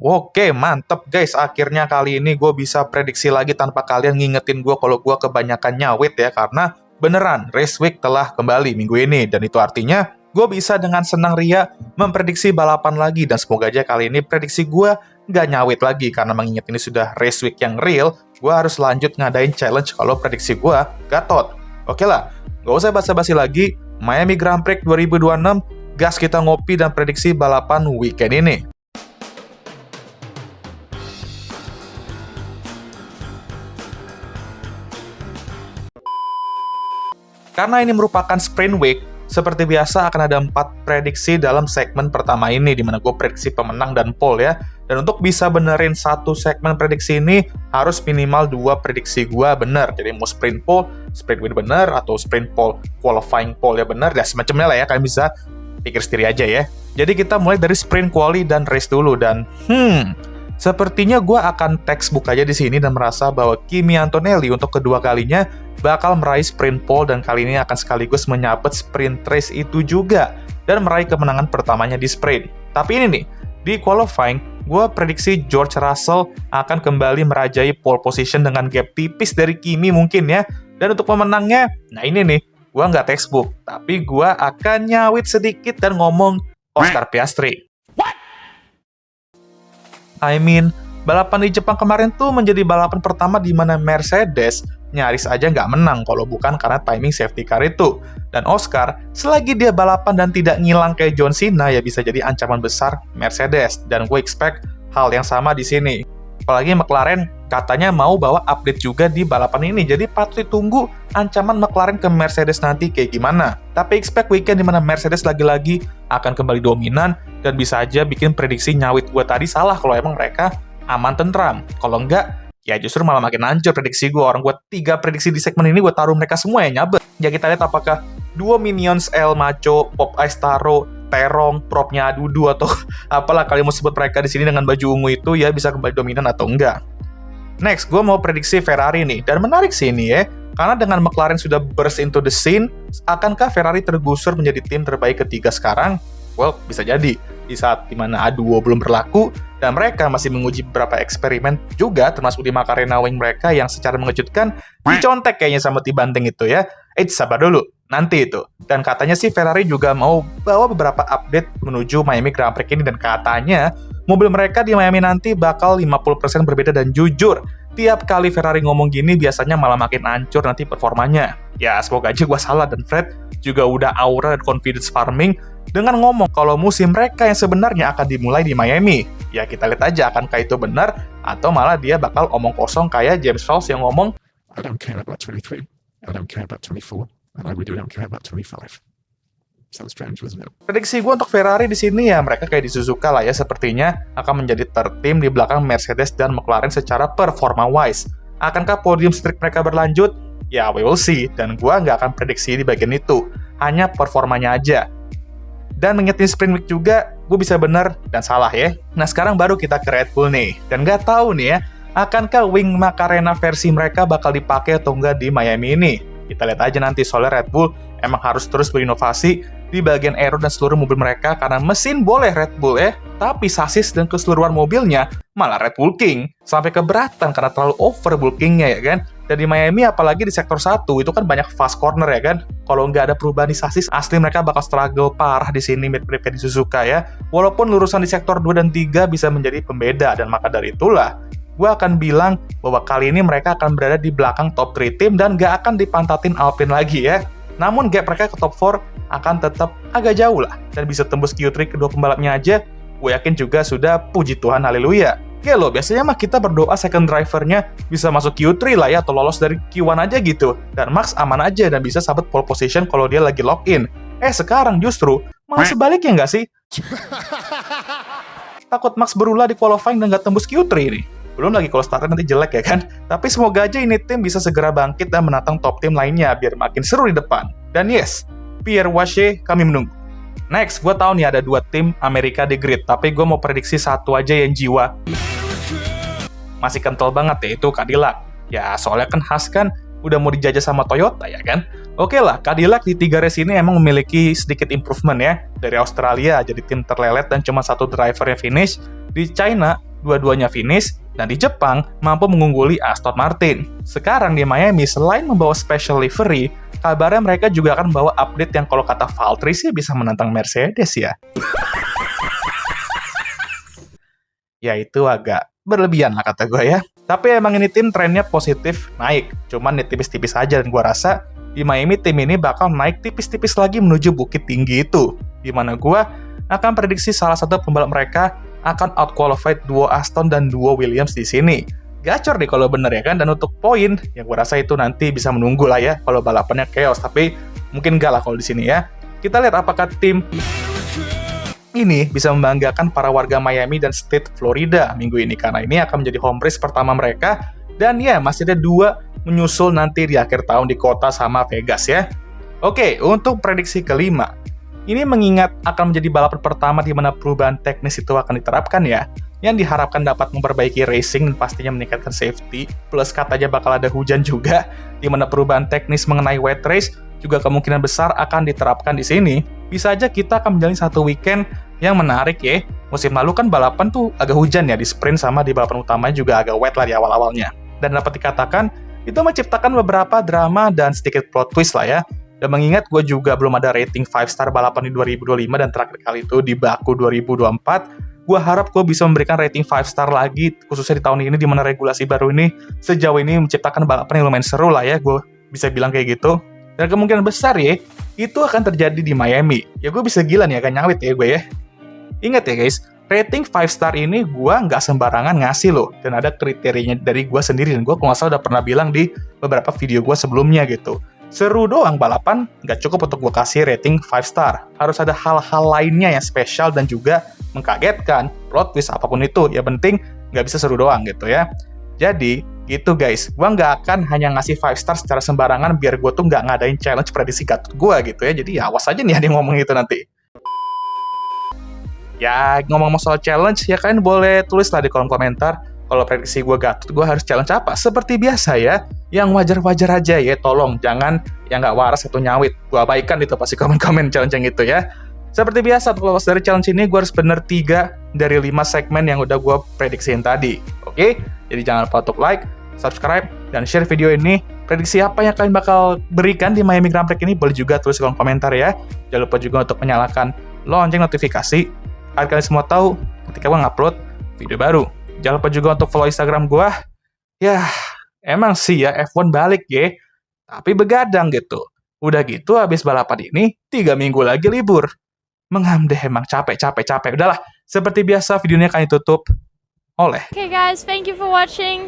Oke, mantep guys. Akhirnya kali ini gue bisa prediksi lagi tanpa kalian ngingetin gue kalau gue kebanyakan nyawit ya. Karena beneran, Race Week telah kembali minggu ini. Dan itu artinya gue bisa dengan senang ria memprediksi balapan lagi. Dan semoga aja kali ini prediksi gue nggak nyawit lagi. Karena mengingat ini sudah Race Week yang real, gue harus lanjut ngadain challenge kalau prediksi gue gatot. Oke lah, gak usah basa-basi lagi. Miami Grand Prix 2026, gas kita ngopi dan prediksi balapan weekend ini. Karena ini merupakan sprint week, seperti biasa akan ada 4 prediksi dalam segmen pertama ini, di mana gue prediksi pemenang dan pole ya. Dan untuk bisa benerin satu segmen prediksi ini, harus minimal 2 prediksi gue bener. Jadi mau sprint pole, sprint win bener, atau sprint pole, qualifying pole ya bener, dan semacamnya lah ya, kalian bisa pikir sendiri aja ya. Jadi kita mulai dari sprint quali dan race dulu, dan sepertinya gue akan textbook aja di sini dan merasa bahwa Kimi Antonelli untuk kedua kalinya bakal meraih sprint pole dan kali ini akan sekaligus menyabet sprint race itu juga dan meraih kemenangan pertamanya di sprint. Tapi ini nih, di qualifying, gue prediksi George Russell akan kembali merajai pole position dengan gap tipis dari Kimi mungkin ya. Dan untuk pemenangnya, nah ini nih, gue nggak textbook, tapi gue akan nyawit sedikit dan ngomong Oscar Piastri. Balapan di Jepang kemarin tuh menjadi balapan pertama di mana Mercedes nyaris aja nggak menang kalau bukan karena timing safety car itu. Dan Oscar, selagi dia balapan dan tidak ngilang kayak John Cena, ya bisa jadi ancaman besar Mercedes. Dan gue expect hal yang sama di sini. Apalagi McLaren katanya mau bawa update juga di balapan ini, jadi patut ditunggu ancaman McLaren ke Mercedes nanti kayak gimana. Tapi expect weekend di mana Mercedes lagi-lagi akan kembali dominan dan bisa aja bikin prediksi nyawit gue tadi salah kalau emang mereka aman tentram. Kalau enggak, ya justru malah makin hancur prediksi gue. Orang gue 3 prediksi di segmen ini gue taruh mereka semua yang nyabet. Ya kita lihat apakah duo Minions El Macho, Pop Ice Taro, Terong, propnya Adudu atau apalah kalian mau sebut mereka di sini dengan baju ungu itu ya bisa kembali dominan atau enggak. Next, gue mau prediksi Ferrari nih. Dan menarik sih ini ya, karena dengan McLaren sudah burst into the scene, akankah Ferrari tergusur menjadi tim terbaik ketiga sekarang? Well, bisa jadi. Di saat dimana A2 belum berlaku, dan mereka masih menguji beberapa eksperimen juga, termasuk di Macarena Wing mereka yang secara mengejutkan dicontek kayaknya sama T-Banting itu ya. Sabar dulu, nanti itu. Dan katanya sih Ferrari juga mau bawa beberapa update menuju Miami Grand Prix ini, dan katanya mobil mereka di Miami nanti bakal 50% berbeda dan jujur. Tiap kali Ferrari ngomong gini, biasanya malah makin hancur nanti performanya. Ya, semoga aja gue salah, dan Fred juga udah aura dan confidence farming dengan ngomong kalau musim mereka yang sebenarnya akan dimulai di Miami. Ya, kita lihat aja akankah itu benar, atau malah dia bakal omong kosong kayak James Vowles yang ngomong, I don't care about 23, I don't care about 24, and I really don't care about 25. So strange, wasn't it? Prediksi gue untuk Ferrari di sini ya mereka kayak di Suzuka lah ya, sepertinya akan menjadi third team di belakang Mercedes dan McLaren secara performa wise. Akankah podium streak mereka berlanjut? Ya, we will see. Dan gue nggak akan prediksi di bagian itu, hanya performanya aja. Dan mengingetin sprint week juga, gue bisa benar dan salah ya. Nah sekarang baru kita ke Red Bull nih, dan nggak tahu nih ya, akankah wing Macarena versi mereka bakal dipakai atau enggak di Miami ini? Kita lihat aja nanti, soalnya Red Bull emang harus terus berinovasi di bagian aero dan seluruh mobil mereka, karena mesin boleh Red Bull ya, tapi sasis dan keseluruhan mobilnya malah Red Bull King. Sampai keberatan karena terlalu over bulkingnya ya kan. Dan di Miami apalagi di sektor 1 itu kan banyak fast corner ya kan. Kalau nggak ada perubahan di sasis, asli mereka bakal struggle parah di sini mirip-mirip kayak di Suzuka ya. Walaupun lurusan di sektor 2 dan 3 bisa menjadi pembeda, dan maka dari itulah gue akan bilang bahwa kali ini mereka akan berada di belakang top 3 tim dan nggak akan dipantatin Alpine lagi ya. Namun gap mereka ke top 4 akan tetap agak jauh lah, dan bisa tembus Q3 kedua pembalapnya aja, gue yakin juga sudah puji Tuhan, haleluya. Oke loh, biasanya mah kita berdoa second drivernya bisa masuk Q3 lah ya, atau lolos dari Q1 aja gitu. Dan Max aman aja dan bisa sabet pole position kalau dia lagi lock-in. Sekarang justru malah sebaliknya nggak sih? Takut Max berulah di qualifying dan nggak tembus Q3 nih. Belum lagi kalau startnya nanti jelek ya kan. Tapi semoga aja ini tim bisa segera bangkit dan menantang top tim lainnya biar makin seru di depan. Dan yes, Pierre Wache kami menunggu. Next, gue tahu nih ada 2 tim Amerika di grid, tapi gue mau prediksi satu aja yang jiwa masih kental banget ya, itu Cadillac. Ya soalnya kan Haas kan udah mau dijajah sama Toyota ya kan. Oke lah, Cadillac di 3 race ini emang memiliki sedikit improvement ya. Dari Australia jadi tim terlelet dan cuma 1 driver yang finish. Di China dua-duanya finish, dan di Jepang mampu mengungguli Aston Martin. Sekarang di Miami, selain membawa special livery, kabarnya mereka juga akan membawa update yang kalau kata Valtteri sih bisa menantang Mercedes ya. Ya itu agak berlebihan lah kata gue ya. Tapi emang ini tim trennya positif naik, cuman ya tipis-tipis aja, dan gue rasa di Miami tim ini bakal naik tipis-tipis lagi menuju bukit tinggi itu. Dimana gue akan prediksi salah satu pembalap mereka akan out-qualified duo Aston dan duo Williams di sini. Gacor nih kalau bener ya kan, dan untuk poin, ya gue rasa itu nanti bisa menunggu lah ya kalau balapannya chaos, tapi mungkin enggak lah kalau di sini ya. Kita lihat apakah tim ini bisa membanggakan para warga Miami dan State Florida minggu ini, karena ini akan menjadi home race pertama mereka, dan ya masih ada 2 menyusul nanti di akhir tahun di kota sama Vegas ya. Oke, untuk prediksi kelima, ini mengingat akan menjadi balapan pertama di mana perubahan teknis itu akan diterapkan ya, yang diharapkan dapat memperbaiki racing dan pastinya meningkatkan safety, plus katanya bakal ada hujan juga, di mana perubahan teknis mengenai wet race juga kemungkinan besar akan diterapkan di sini. Bisa aja kita akan menjalani satu weekend yang menarik ya. Musim lalu kan balapan tuh agak hujan ya di sprint, sama di balapan utamanya juga agak wet lah di awal-awalnya. Dan dapat dikatakan, itu menciptakan beberapa drama dan sedikit plot twist lah ya. Dan mengingat gue juga belum ada rating 5 star balapan di 2025 dan terakhir kali itu di Baku 2024, gue harap gue bisa memberikan rating 5 star lagi, khususnya di tahun ini di mana regulasi baru ini sejauh ini menciptakan balapan yang lumayan seru lah ya, gue bisa bilang kayak gitu. Dan kemungkinan besar ya, itu akan terjadi di Miami. Ya gue bisa gila nih, agak nyawit ya gue ya. Ingat ya guys, rating 5 star ini gue nggak sembarangan ngasih loh, dan ada kriterianya dari gue sendiri, dan gue kalau nggak salah udah pernah bilang di beberapa video gue sebelumnya gitu. Seru doang balapan, nggak cukup untuk gue kasih rating 5 star. Harus ada hal-hal lainnya yang spesial dan juga mengkagetkan, plot twist apapun itu, ya penting nggak bisa seru doang gitu ya. Jadi, gitu guys, gue nggak akan hanya ngasih 5 star secara sembarangan biar gue tuh nggak ngadain challenge prediksi Gatut gue gitu ya. Jadi ya awas aja nih ada yang ngomong itu nanti. Ya, ngomong-ngomong soal challenge, ya kalian boleh tulis lah di kolom komentar kalau prediksi gue Gatut, gue harus challenge apa. Seperti biasa ya, yang wajar-wajar aja ya, tolong jangan yang nggak waras atau nyawit. Gue abaikan itu pasti komen-komen challenge yang itu ya. Seperti biasa, untuk lolos dari challenge ini, gue harus bener 3 dari 5 segmen yang udah gue prediksiin tadi. Oke? Jadi jangan lupa untuk like, subscribe, dan share video ini. Prediksi apa yang kalian bakal berikan di Miami Grand Prix ini, boleh juga tulis di kolom komentar ya. Jangan lupa juga untuk menyalakan lonceng notifikasi, agar kalian semua tahu ketika gue ngupload video baru. Jangan lupa juga untuk follow Instagram gue. Ya, emang sih ya F1 balik ya, tapi begadang gitu. Udah gitu, habis balapan ini, 3 minggu lagi libur. Mengam deh, emang capek. Udahlah, seperti biasa videonya akan ditutup oleh. Okay guys, thank you for watching.